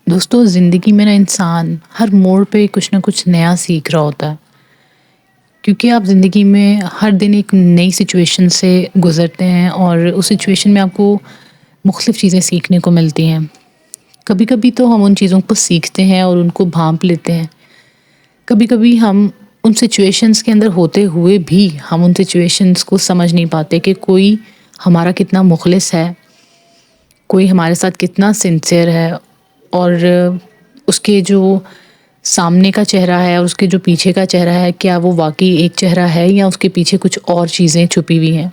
دوستو زندگی میں نا انسان ہر موڑ پہ کچھ نہ کچھ نیا سیکھ رہا ہوتا ہے، کیونکہ آپ زندگی میں ہر دن ایک نئی سچویشن سے گزرتے ہیں اور اس سچویشن میں آپ کو مختلف چیزیں سیکھنے کو ملتی ہیں۔ کبھی کبھی تو ہم ان چیزوں کو سیکھتے ہیں اور ان کو بھانپ لیتے ہیں، کبھی کبھی ہم ان سچویشنز کے اندر ہوتے ہوئے بھی ہم ان سچویشنز کو سمجھ نہیں پاتے کہ کوئی ہمارا کتنا مخلص ہے، کوئی ہمارے ساتھ کتنا سنسیئر ہے، اور اس کے جو سامنے کا چہرہ ہے اور اس کے جو پیچھے کا چہرہ ہے، کیا وہ واقعی ایک چہرہ ہے یا اس کے پیچھے کچھ اور چیزیں چھپی ہوئی ہیں۔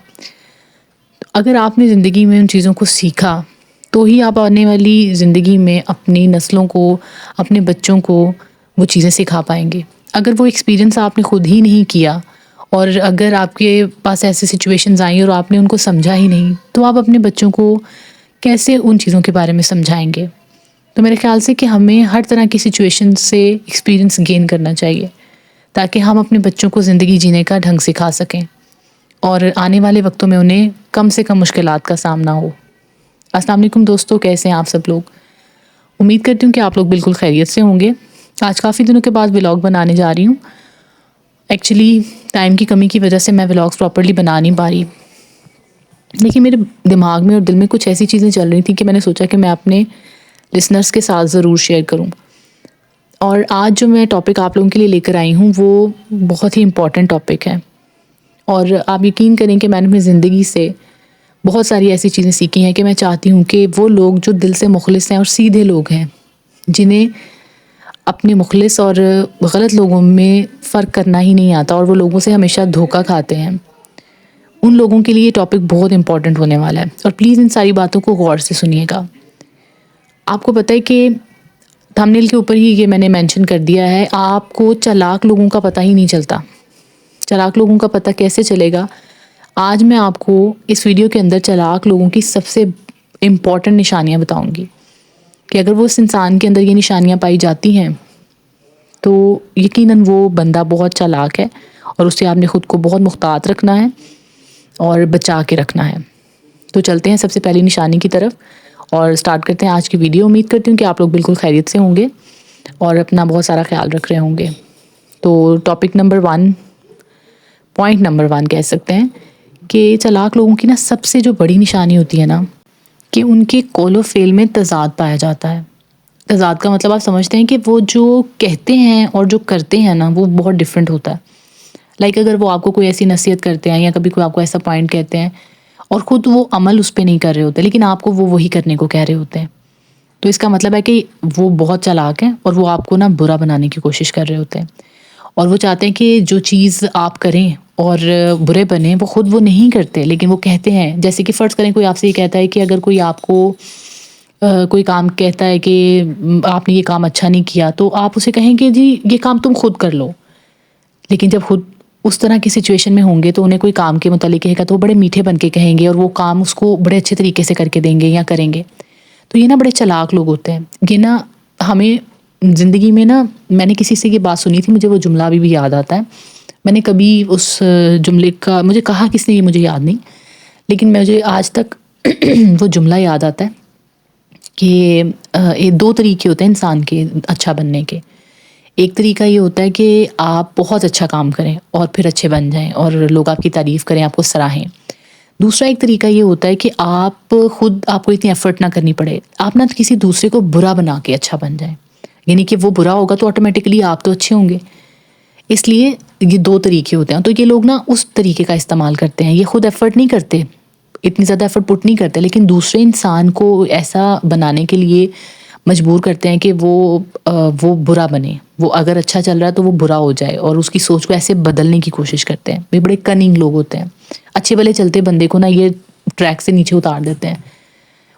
اگر آپ نے زندگی میں ان چیزوں کو سیکھا تو ہی آپ آنے والی زندگی میں اپنی نسلوں کو، اپنے بچوں کو وہ چیزیں سکھا پائیں گے۔ اگر وہ ایکسپیرینس آپ نے خود ہی نہیں کیا اور اگر آپ کے پاس ایسی سچویشنز آئیں اور آپ نے ان کو سمجھا ہی نہیں، تو آپ اپنے بچوں کو کیسے ان چیزوں کے بارے میں سمجھائیں گے؟ تو میرے خیال سے کہ ہمیں ہر طرح کی سچویشن سے ایکسپیرینس گین کرنا چاہیے تاکہ ہم اپنے بچوں کو زندگی جینے کا ڈھنگ سکھا سکیں اور آنے والے وقتوں میں انہیں کم سے کم مشکلات کا سامنا ہو۔ السلام علیکم دوستو، کیسے ہیں آپ سب لوگ؟ امید کرتی ہوں کہ آپ لوگ بالکل خیریت سے ہوں گے۔ آج کافی دنوں کے بعد ولاگ بنانے جا رہی ہوں۔ ایکچولی ٹائم کی کمی کی وجہ سے میں ولاگس پراپرلی بنا نہیں پا رہی، لیکن میرے دماغ میں اور دل میں کچھ ایسی چیزیں چل رہی تھیں کہ میں نے سوچا کہ میں اپنے لسنرز کے ساتھ ضرور شیئر کروں۔ اور آج جو میں ٹاپک آپ لوگوں کے لیے لے کر آئی ہوں وہ بہت ہی امپورٹنٹ ٹاپک ہے، اور آپ یقین کریں کہ میں نے اپنی زندگی سے بہت ساری ایسی چیزیں سیکھی ہیں کہ میں چاہتی ہوں کہ وہ لوگ جو دل سے مخلص ہیں اور سیدھے لوگ ہیں، جنہیں اپنے مخلص اور غلط لوگوں میں فرق کرنا ہی نہیں آتا اور وہ لوگوں سے ہمیشہ دھوکہ کھاتے ہیں، ان لوگوں کے لیے یہ ٹاپک بہت امپورٹنٹ ہونے والا ہے۔ اور پلیز ان ساری باتوں کو غور سے سنیے گا۔ آپ کو پتہ ہے کہ تھمبنیل کے اوپر ہی یہ میں نے مینشن کر دیا ہے، آپ کو چالاک لوگوں کا پتہ ہی نہیں چلتا۔ چالاک لوگوں کا پتہ کیسے چلے گا؟ آج میں آپ کو اس ویڈیو کے اندر چالاک لوگوں کی سب سے امپورٹنٹ نشانیاں بتاؤں گی کہ اگر وہ اس انسان کے اندر یہ نشانیاں پائی جاتی ہیں تو یقیناً وہ بندہ بہت چالاک ہے اور اس سے آپ نے خود کو بہت محتاط رکھنا ہے اور بچا کے رکھنا ہے۔ تو چلتے ہیں سب سے پہلی نشانی کی طرف اور سٹارٹ کرتے ہیں آج کی ویڈیو۔ امید کرتی ہوں کہ آپ لوگ بالکل خیریت سے ہوں گے اور اپنا بہت سارا خیال رکھ رہے ہوں گے۔ تو ٹاپک نمبر 1، پوائنٹ نمبر 1 کہہ سکتے ہیں کہ چالاک لوگوں کی نا سب سے جو بڑی نشانی ہوتی ہے نا کہ ان کے قول و فعل میں تضاد پایا جاتا ہے۔ تضاد کا مطلب آپ سمجھتے ہیں کہ وہ جو کہتے ہیں اور جو کرتے ہیں نا وہ بہت ڈیفرنٹ ہوتا ہے۔ لائک اگر وہ آپ کو کوئی ایسی نصیحت کرتے ہیں یا کبھی کوئی آپ کو ایسا پوائنٹ کہتے ہیں اور خود وہ عمل اس پہ نہیں کر رہے ہوتے لیکن آپ کو وہ وہی کرنے کو کہہ رہے ہوتے ہیں، تو اس کا مطلب ہے کہ وہ بہت چالاک ہیں اور وہ آپ کو نا برا بنانے کی کوشش کر رہے ہوتے ہیں، اور وہ چاہتے ہیں کہ جو چیز آپ کریں اور برے بنیں وہ خود وہ نہیں کرتے لیکن وہ کہتے ہیں۔ جیسے کہ فرض کریں کوئی آپ سے یہ کہتا ہے کہ اگر کوئی آپ کو کوئی کام کہتا ہے کہ آپ نے یہ کام اچھا نہیں کیا تو آپ اسے کہیں کہ جی یہ کام تم خود کر لو، لیکن جب خود اس طرح کی سچویشن میں ہوں گے تو انہیں کوئی کام کے متعلق کہے گا تو وہ بڑے میٹھے بن کے کہیں گے اور وہ کام اس کو بڑے اچھے طریقے سے کر کے دیں گے یا کریں گے۔ تو یہ نا بڑے چالاک لوگ ہوتے ہیں۔ یہ نا ہمیں زندگی میں نا، میں نے کسی سے یہ بات سنی تھی، مجھے وہ جملہ ابھی بھی یاد آتا ہے۔ میں نے کبھی اس جملے کا، مجھے کہا کس نے یہ مجھے یاد نہیں، لیکن مجھے آج تک وہ جملہ یاد آتا ہے کہ 2 طریقے ہوتے ہیں انسان کے اچھا بننے کے۔ ایک طریقہ یہ ہوتا ہے کہ آپ بہت اچھا کام کریں اور پھر اچھے بن جائیں اور لوگ آپ کی تعریف کریں، آپ کو سراہیں۔ دوسرا ایک طریقہ یہ ہوتا ہے کہ آپ کو اتنی ایفرٹ نہ کرنی پڑے، آپ نہ کسی دوسرے کو برا بنا کے اچھا بن جائیں، یعنی کہ وہ برا ہوگا تو آٹومیٹکلی آپ تو اچھے ہوں گے۔ اس لیے یہ 2 طریقے ہوتے ہیں۔ تو یہ لوگ نا اس طریقے کا استعمال کرتے ہیں، یہ خود ایفرٹ نہیں کرتے، اتنی زیادہ ایفرٹ پٹ نہیں کرتے، لیکن دوسرے انسان کو ایسا بنانے کے لیے مجبور کرتے ہیں کہ وہ برا بنے، وہ اگر اچھا چل رہا ہے تو وہ برا ہو جائے اور اس کی سوچ کو ایسے بدلنے کی کوشش کرتے ہیں۔ یہ بڑے کننگ لوگ ہوتے ہیں۔ اچھے بھلے چلتے بندے کو نا یہ ٹریک سے نیچے اتار دیتے ہیں،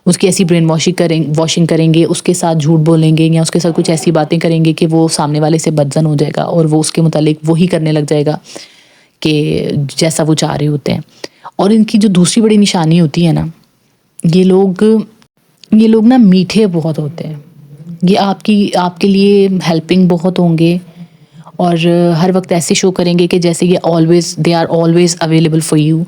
اس کی ایسی برین واشنگ کریں گے، اس کے ساتھ جھوٹ بولیں گے یا اس کے ساتھ کچھ ایسی باتیں کریں گے کہ وہ سامنے والے سے بدظن ہو جائے گا اور وہ اس کے متعلق وہی کرنے لگ جائے گا کہ جیسا وہ چاہ رہے ہوتے ہیں۔ اور ان کی جو دوسری بڑی نشانی ہوتی ہے نا، یہ لوگ نا میٹھے بہت ہوتے ہیں۔ یہ آپ کے لیے ہیلپنگ بہت ہوں گے اور ہر وقت ایسے شو کریں گے کہ جیسے یہ always they are always available for you,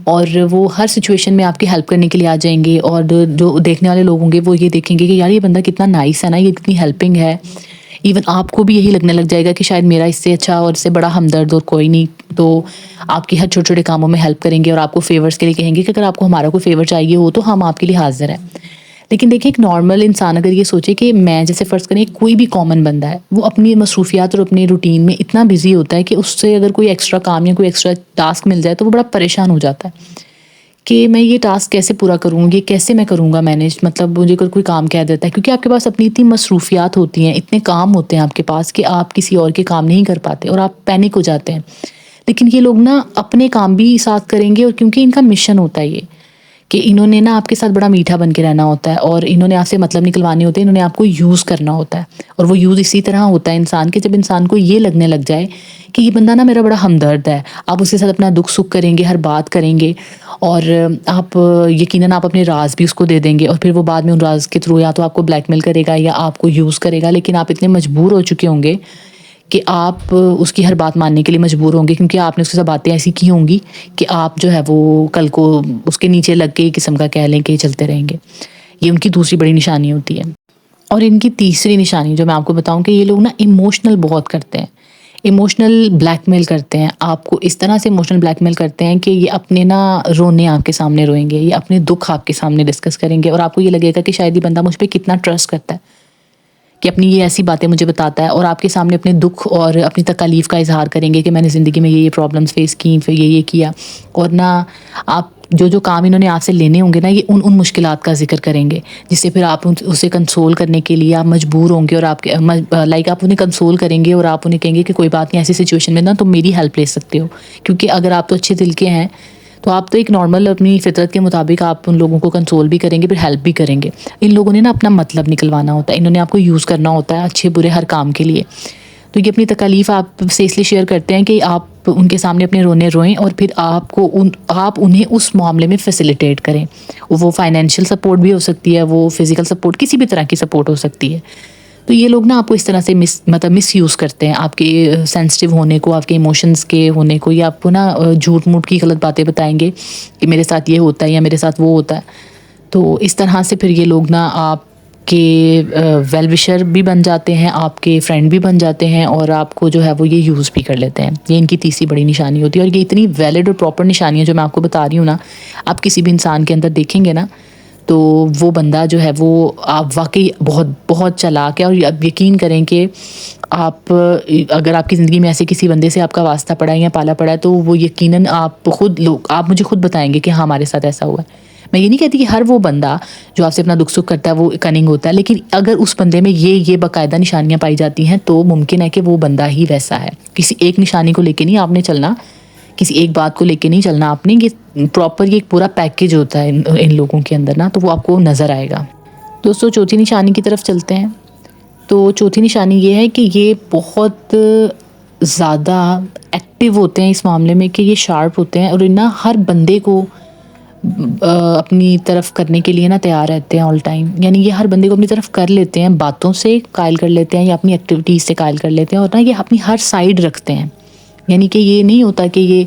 اور وہ ہر سچویشن میں آپ کی ہیلپ کرنے کے لیے آ جائیں گے. اور جو دیکھنے والے لوگ ہوں گے وہ یہ دیکھیں گے کہ یار یہ بندہ کتنا نائس ہے نا، یہ کتنی ہیلپنگ ہے. ایون آپ کو بھی یہی لگنے لگ جائے گا کہ شاید میرا اس سے اچھا اور اس سے بڑا ہمدرد اور کوئی نہیں. تو آپ کی ہر چھوٹے چھوٹے کاموں میں ہیلپ کریں گے اور آپ کو فیورس کے لیے کہیں گے کہ اگر آپ کو ہمارا کوئی فیور چاہیے ہو تو ہم آپ کے لیے حاضر ہیں. لیکن دیکھیں ایک نارمل انسان اگر یہ سوچے کہ میں جیسے فرض کریں کوئی بھی کامن بندہ ہے، وہ اپنی مصروفیات اور اپنے روٹین میں اتنا بزی ہوتا ہے کہ اس سے اگر کوئی ایکسٹرا کام یا کوئی ایکسٹرا ٹاسک مل جائے تو وہ بڑا پریشان ہو جاتا ہے کہ میں یہ ٹاسک کیسے پورا کروں، یہ کیسے میں کروں گا مینیج. مطلب مجھے اگر کوئی کام کہہ دیتا ہے، کیونکہ آپ کے پاس اپنی اتنی مصروفیات ہوتی ہیں، اتنے کام ہوتے ہیں آپ کے پاس کہ آپ کسی اور کے کام نہیں کر پاتے اور آپ پینک ہو جاتے ہیں. لیکن یہ لوگ نا اپنے کام بھی ساتھ کریں گے، اور کیونکہ ان کا مشن ہوتا ہے یہ کہ انہوں نے نا آپ کے ساتھ بڑا میٹھا بن کے رہنا ہوتا ہے، اور انہوں نے آپ سے مطلب نکلوانے ہوتے ہیں، انہوں نے آپ کو یوز کرنا ہوتا ہے. اور وہ یوز اسی طرح ہوتا ہے انسان کے، جب انسان کو یہ لگنے لگ جائے کہ یہ بندہ نا میرا بڑا ہمدرد ہے. آپ اس کے ساتھ اپنا دکھ سکھ کریں گے، ہر بات کریں گے، اور آپ یقیناً آپ اپنے راز بھی اس کو دے دیں گے، اور پھر وہ بعد میں ان راز کے تھرو یا تو آپ کو بلیک میل کرے گا یا آپ کو یوز کرے گا. لیکن آپ اتنے مجبور ہو چکے ہوں گے کہ آپ اس کی ہر بات ماننے کے لیے مجبور ہوں گے، کیونکہ آپ نے اس کے ساتھ باتیں ایسی کی ہوں گی کہ آپ جو ہے وہ کل کو اس کے نیچے لگ کے ایک قسم کا کہہ لیں کہ چلتے رہیں گے. یہ ان کی دوسری بڑی نشانی ہوتی ہے. اور ان کی تیسری نشانی جو میں آپ کو بتاؤں کہ یہ لوگ نا ایموشنل بہت کرتے ہیں، ایموشنل بلیک میل کرتے ہیں آپ کو. اس طرح سے ایموشنل بلیک میل کرتے ہیں کہ یہ اپنے نا رونے آپ کے سامنے روئیں گے، یہ اپنے دکھ آپ کے سامنے ڈسکس کریں گے، اور آپ کو یہ لگے گا کہ شاید یہ بندہ مجھ پہ کتنا ٹرسٹ کرتا ہے کہ اپنی یہ ایسی باتیں مجھے بتاتا ہے، اور آپ کے سامنے اپنے دکھ اور اپنی تکالیف کا اظہار کریں گے کہ میں نے زندگی میں یہ پرابلمس فیس کی، پھر یہ کیا. اور نہ آپ جو کام انہوں نے آپ سے لینے ہوں گے نا، یہ ان مشکلات کا ذکر کریں گے، جس سے پھر آپ اسے کنسول کرنے کے لیے آپ مجبور ہوں گے، اور آپ لائک آپ انہیں کنسول کریں گے اور آپ انہیں کہیں گے کہ کوئی بات نہیں، ایسی سچویشن میں نا تم میری ہیلپ لے سکتے ہو. کیونکہ اگر آپ تو اچھے دل کے ہیں تو آپ تو ایک نارمل اپنی فطرت کے مطابق آپ ان لوگوں کو کنسول بھی کریں گے، پھر ہیلپ بھی کریں گے. ان لوگوں نے نا اپنا مطلب نکلوانا ہوتا ہے، انہوں نے آپ کو یوز کرنا ہوتا ہے اچھے برے ہر کام کے لیے. تو یہ اپنی تکالیف آپ سے اس لیے شیئر کرتے ہیں کہ آپ ان کے سامنے اپنے رونے روئیں، اور پھر آپ انہیں اس معاملے میں فیسیلیٹیٹ کریں. وہ فائنینشیل سپورٹ بھی ہو سکتی ہے، وہ فزیکل سپورٹ، کسی بھی طرح کی سپورٹ ہو سکتی ہے. تو یہ لوگ نا آپ کو اس طرح سے مس یوز کرتے ہیں، آپ کے سینسٹیو ہونے کو، آپ کے ایموشنز کے ہونے کو، یا آپ کو نا جھوٹ موٹ کی غلط باتیں بتائیں گے کہ میرے ساتھ یہ ہوتا ہے یا میرے ساتھ وہ ہوتا ہے. تو اس طرح سے پھر یہ لوگ نا آپ کے ویل وشر بھی بن جاتے ہیں، آپ کے فرینڈ بھی بن جاتے ہیں، اور آپ کو جو ہے وہ یہ یوز بھی کر لیتے ہیں. یہ ان کی تیسری بڑی نشانی ہوتی ہے. اور یہ اتنی ویلڈ اور پراپر نشانیاں جو میں آپ کو بتا رہی ہوں نا، آپ کسی بھی انسان کے اندر دیکھیں گے نا تو وہ بندہ جو ہے وہ آپ واقعی بہت بہت چالاک ہے. اور اب یقین کریں کہ آپ اگر آپ کی زندگی میں ایسے کسی بندے سے آپ کا واسطہ پڑا ہے یا پالا پڑا ہے تو وہ یقیناً آپ مجھے خود بتائیں گے کہ ہاں ہمارے ساتھ ایسا ہوا ہے. میں یہ نہیں کہتی کہ ہر وہ بندہ جو آپ سے اپنا دکھ سکھ کرتا ہے وہ کننگ ہوتا ہے، لیکن اگر اس بندے میں یہ باقاعدہ نشانیاں پائی جاتی ہیں تو ممکن ہے کہ وہ بندہ ہی ویسا ہے. کسی ایک نشانی کو لے کے نہیں آپ نے چلنا، کسی ایک بات کو لے کے نہیں چلنا آپ نے. یہ پراپر یہ ایک پورا پیکیج ہوتا ہے ان لوگوں کے اندر نا، تو وہ آپ کو نظر آئے گا. دوستو چوتھی نشانی کی طرف چلتے ہیں. تو چوتھی نشانی یہ ہے کہ یہ بہت زیادہ ایکٹیو ہوتے ہیں اس معاملے میں، کہ یہ شارپ ہوتے ہیں اور نا ہر بندے کو اپنی طرف کرنے کے لیے نا تیار رہتے ہیں آل ٹائم. یعنی یہ ہر بندے کو اپنی طرف کر لیتے ہیں، باتوں سے قائل کر لیتے ہیں یا اپنی ایکٹیویٹیز سے قائل کر لیتے ہیں، اور نا یہ اپنی ہر سائیڈ رکھتے ہیں. یعنی کہ یہ نہیں ہوتا کہ یہ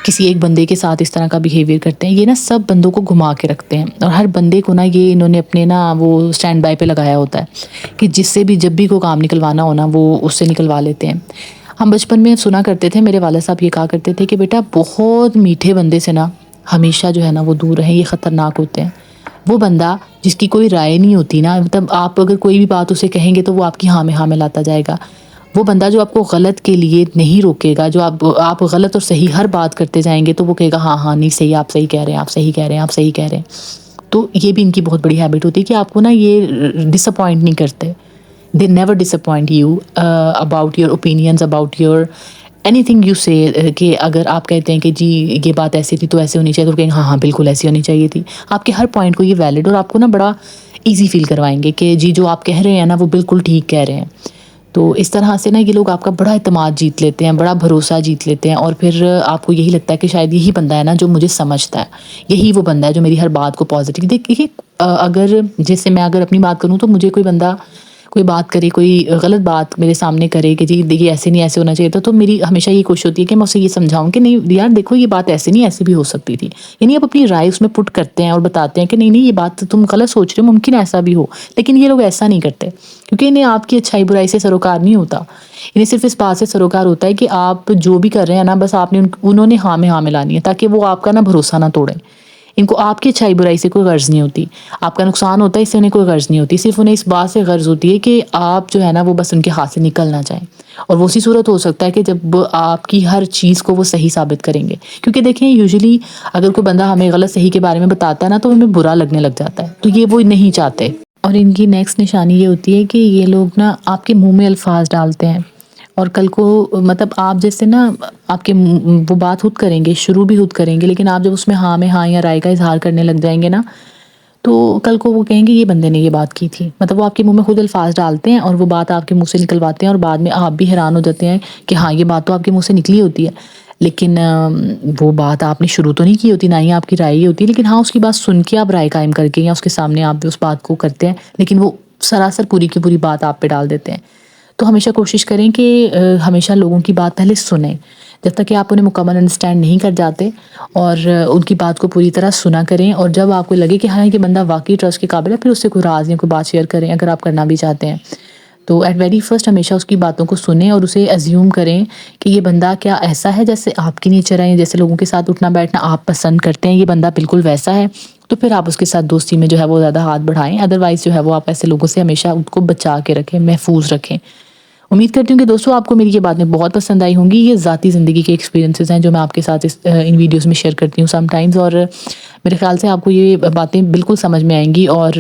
کسی ایک بندے کے ساتھ اس طرح کا بیہیویئر کرتے ہیں، یہ نا سب بندوں کو گھما کے رکھتے ہیں. اور ہر بندے کو نا یہ انہوں نے اپنے نا وہ اسٹینڈ بائی پہ لگایا ہوتا ہے کہ جس سے بھی جب بھی کوئی کام نکلوانا ہونا وہ اس سے نکلوا لیتے ہیں. ہم بچپن میں سنا کرتے تھے، میرے والد صاحب یہ کہا کرتے تھے کہ بیٹا بہت میٹھے بندے سے نا ہمیشہ جو ہے نا وہ دور رہیں، یہ خطرناک ہوتے ہیں. وہ بندہ جس کی کوئی رائے نہیں ہوتی نا، مطلب آپ اگر کوئی بھی بات اسے کہیں گے تو وہ آپ کی ہاں میں لاتا جائے گا. وہ بندہ جو آپ کو غلط کے لیے نہیں روکے گا، جو آپ غلط اور صحیح ہر بات کرتے جائیں گے تو وہ کہے گا ہاں نہیں صحیح، آپ صحیح کہہ رہے ہیں، آپ صحیح کہہ رہے ہیں، آپ صحیح کہہ رہے ہیں. تو یہ بھی ان کی بہت بڑی ہیبٹ ہوتی ہے کہ آپ کو نا یہ ڈس اپوائنٹ نہیں کرتے. They never disappoint you about your opinions, about your anything you say. کہ اگر آپ کہتے ہیں کہ جی یہ بات ایسی تھی تو ایسے ہونی چاہیے، تو کہیں ہاں بالکل ایسی ہونی چاہیے تھی. آپ کے ہر پوائنٹ کو یہ ویلڈ اور آپ کو نا بڑا ایزی فیل کروائیں گے کہ جی جو آپ کہہ رہے ہیں نا وہ بالکل ٹھیک کہہ رہے ہیں. تو اس طرح سے نا یہ لوگ آپ کا بڑا اعتماد جیت لیتے ہیں، بڑا بھروسہ جیت لیتے ہیں، اور پھر آپ کو یہی لگتا ہے کہ شاید یہی بندہ ہے نا جو مجھے سمجھتا ہے، یہی وہ بندہ ہے جو میری ہر بات کو پازیٹیو. دیکھیے اگر جیسے میں اگر اپنی بات کروں تو مجھے کوئی کوئی بات کرے، کوئی غلط بات میرے سامنے کرے کہ جی دیکھیے ایسے نہیں، ایسے ہونا چاہیے تھا، تو میری ہمیشہ یہ کوشش ہوتی ہے کہ میں اسے یہ سمجھاؤں کہ نہیں یار دیکھو یہ بات ایسے نہیں، ایسے بھی ہو سکتی تھی. یعنی آپ اپنی رائے اس میں پٹ کرتے ہیں اور بتاتے ہیں کہ نہیں یہ بات تم غلط سوچ رہے ہو، ممکن ایسا بھی ہو. لیکن یہ لوگ ایسا نہیں کرتے، کیونکہ انہیں آپ کی اچھائی برائی سے سروکار نہیں ہوتا. انہیں صرف اس بات سے سروکار ہوتا ہے کہ آپ جو بھی کر رہے ہیں نا، بس آپ نے انہوں نے ہاں میں ہاں ملانی ہے، تاکہ وہ آپ کا نا بھروسہ نہ توڑیں. ان کو آپ کی اچھائی برائی سے کوئی غرض نہیں ہوتی، آپ کا نقصان ہوتا ہے اس سے انہیں کوئی غرض نہیں ہوتی. صرف انہیں اس بات سے غرض ہوتی ہے کہ آپ جو ہے نا وہ بس ان کے ہاتھ سے نکل نہ جائیں. اور وہ اسی صورت ہو سکتا ہے کہ جب آپ کی ہر چیز کو وہ صحیح ثابت کریں گے. کیونکہ دیکھیں یوزلی اگر کوئی بندہ ہمیں غلط صحیح کے بارے میں بتاتا ہے نا تو ہمیں برا لگنے لگ جاتا ہے، تو یہ وہ نہیں چاہتے. اور ان کی نیکسٹ نشانی یہ ہوتی ہے کہ یہ لوگ نا آپ کے منہ میں الفاظ ڈالتے ہیں، اور کل کو مطلب آپ جیسے نا آپ کے وہ بات خود کریں گے، شروع بھی خود کریں گے، لیکن آپ جب اس میں ہاں میں ہاں یا رائے کا اظہار کرنے لگ جائیں گے نا، تو کل کو وہ کہیں گے یہ بندے نے یہ بات کی تھی. مطلب وہ آپ کے منہ میں خود الفاظ ڈالتے ہیں اور وہ بات آپ کے منہ سے نکلواتے ہیں، اور بعد میں آپ بھی حیران ہو جاتے ہیں کہ ہاں یہ بات تو آپ کے منہ سے نکلی ہوتی ہے، لیکن وہ بات آپ نے شروع تو نہیں کی ہوتی، نہ ہی آپ کی رائے ہی ہوتی ہے. لیکن ہاں اس کی بات سن کے آپ رائے قائم کر کے یا اس کے سامنے آپ بھی اس بات کو کرتے ہیں، لیکن وہ سراسر پوری کی پوری بات آپ پہ ڈال دیتے ہیں. تو ہمیشہ کوشش کریں کہ ہمیشہ لوگوں کی بات پہلے سنیں جب تک کہ آپ انہیں مکمل انڈرسٹینڈ نہیں کر جاتے، اور ان کی بات کو پوری طرح سنا کریں. اور جب آپ کو لگے کہ ہاں یہ بندہ واقعی ٹرسٹ کے قابل ہے، پھر اس سے کوئی راز یا کوئی بات شیئر کریں اگر آپ کرنا بھی چاہتے ہیں. تو ایٹ ویری فرسٹ ہمیشہ اس کی باتوں کو سنیں اور اسے ایزیوم کریں کہ یہ بندہ کیا ایسا ہے جیسے آپ کی نیچر ہے، جیسے لوگوں کے ساتھ اٹھنا بیٹھنا آپ پسند کرتے ہیں، یہ بندہ بالکل ویسا ہے. تو پھر آپ اس کے ساتھ دوستی میں جو ہے وہ زیادہ ہاتھ بڑھائیں. ادروائز جو ہے وہ آپ ایسے لوگوں سے ہمیشہ ان کو بچا کے رکھیں، محفوظ رکھیں. امید کرتی ہوں کہ دوستوں آپ کو میری یہ باتیں بہت پسند آئی ہوں گی. یہ ذاتی زندگی کے ایکسپیرینسز ہیں جو میں آپ کے ساتھ ان ویڈیوز میں شیئر کرتی ہوں سم ٹائمز، اور میرے خیال سے آپ کو یہ باتیں بالکل سمجھ میں آئیں گی، اور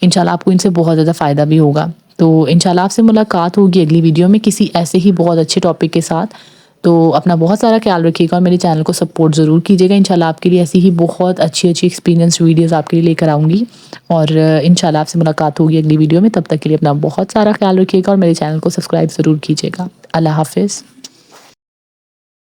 انشاءاللہ آپ کو ان سے بہت زیادہ فائدہ بھی ہوگا. تو انشاءاللہ آپ سے ملاقات ہوگی اگلی ویڈیو میں کسی ایسے ہی بہت اچھے ٹاپک کے ساتھ. تو اپنا بہت سارا خیال رکھیے گا اور میرے چینل کو سپورٹ ضرور کیجیے گا. انشاءاللہ آپ کے لیے ایسی ہی بہت اچھی ایکسپیرینس ویڈیوز آپ کے لیے لے کر آؤں گی، اور انشاءاللہ آپ سے ملاقات ہوگی اگلی ویڈیو میں. تب تک کے لیے اپنا بہت سارا خیال رکھیے گا اور میرے چینل کو سبسکرائب ضرور کیجیے گا. اللہ حافظ.